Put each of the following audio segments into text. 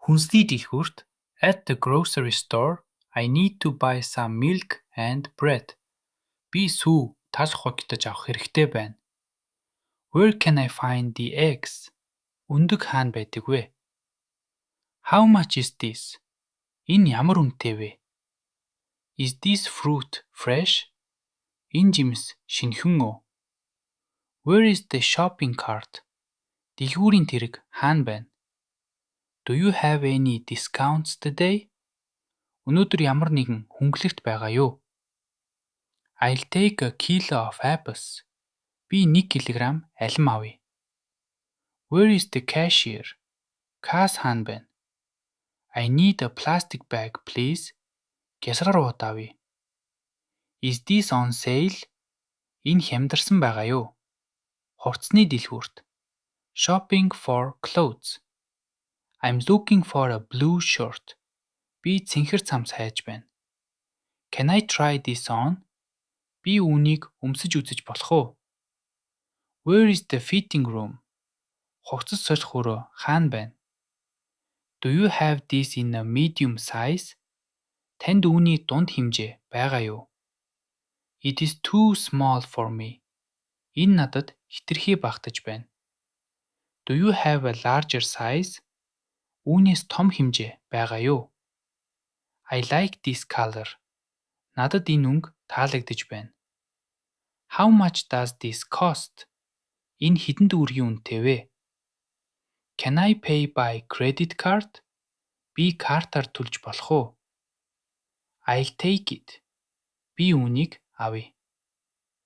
Хүнсний дэлгүүрт at the grocery store I need to buy some milk and bread. Би сүү тас хогтож авах хэрэгтэй байна. Where can I find the eggs? Өндөг хаана байдаг вэ? How much is this? Энэ ямар үнэтэй вэ? Is this fruit fresh? Энэ жимс шинэхэн үү? Where is the shopping cart? Дэлгүүрийн тэрэг хаана байна? Do you have any discounts today? Өнөөдөр ямар нэгэн хөнгөлөлт байгаа юу? I'll take a kilo of apples. Би 1 кг алим авъя. Where is the cashier? Касс хаана байна? I need a plastic bag, please. Гясгар ууд авъя. Is this on sale? Энэ хямдарсан байгаа юу? Хувцсны дэлгүүрт. Shopping for clothes. I'm looking for a blue shirt. Би цэнхэр цамц хайж байна. Can I try this on? Би үүнийг өмсөж үзэж болох уу? Where is the fitting room? Хувцас сольих өрөө хаана байна? Do you have this in a medium size? Танд үүний дунд хэмжээ байгаа юу? It is too small for me. Энэ надад хэтэрхий багтаж байна. Do you have a larger size? Үүнээс том хэмжээ байгаа юу? I like this color. Надад энэ өнгө таалагдж байна. How much does this cost? Энэ хэдэн төгрөгийн үнэтэй вэ? Can I pay by credit card? Би картаар төлж болох уу? I'll take it. Би үүнийг авъя.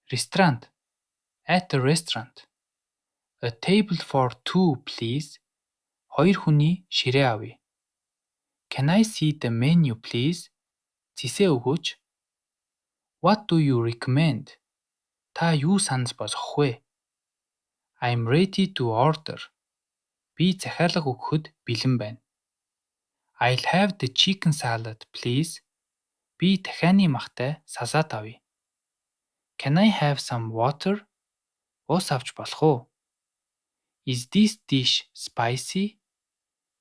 Ресторан. At a restaurant. A table for two, please. 2 хүний ширээ авъя. Can I see the menu, please? Зэсээ өгөөч. What do you recommend? Та юу санал болгох вэ? I'm ready to order. Би захиалга өгөхөд бэлэн байна. I'll have the chicken salad, please. Би дахианы махтай салат авъя. Can I have some water? Ус авч болох уу? Is this dish spicy?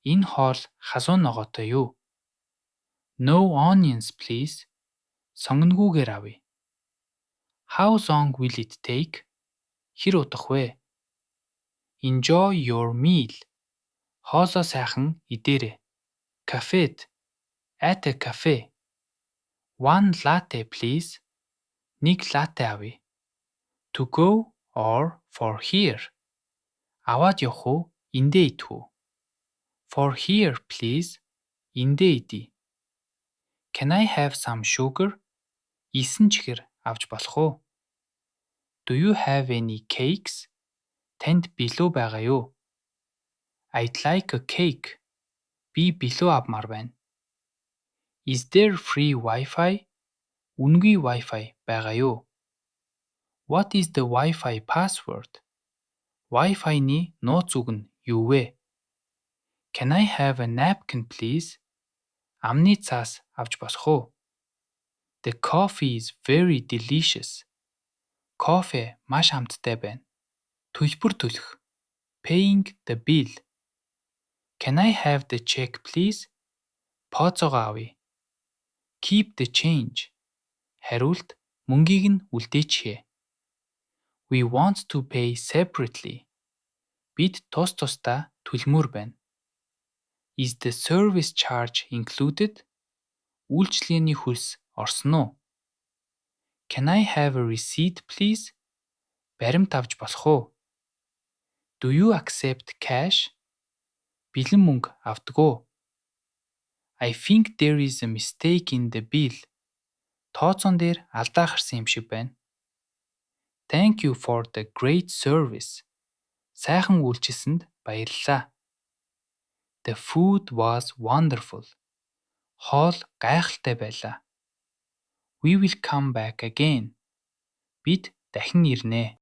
Энэ хоол хазуу ногоотой юу? No onions, please. Сонгонгүйгээр авъя. How long will it take? Хэр удах вэ? Enjoy your meal. Хоолоо сайхан идээрэй. Cafed. At a cafe. 1 latte, please. 1 латте авъя. To go or for here? Аваад явах уу? Эндээ идэх үү? For here, please. Эндээ идье. Can I have some sugar? Исэн чихэр авч болох уу? Do you have any cakes? Танд билүү байгаа юу? I'd like a cake. Би билүү авмаар байна. Is there free Wi-Fi? Үнэгүй Wi-Fi байгаа юу? What is the Wi-Fi password? Wi-Fi-ны нууц үг нь юу вэ? Can I have a napkin, please? Амны цаас авч болох уу? The coffee is very delicious. Кофе маш амттай байна. Төлбөр төлөх. Paying the bill. Can I have the check, please? Поцоогоо авъя. Keep the change. Хариулт мөнгийг нь үлдээчихье. We want to pay separately. Бид тус тусдаа төлмөр байна. Is the service charge included? Үйлчилгээний хөлс орсон уу? Can I have a receipt, please? Баримт авч болох уу? Do you accept cash? Бэлэн мөнгө авдаг уу? I think there is a mistake in the bill. Тооцоон дээр алдаа гарсан юм шиг байна. Thank you for the great service. Сайхан үйлчилсэнд баярлалаа. The food was wonderful. Хоол гайхалтай байлаа. We will come back again. Бид дахин ирнэ.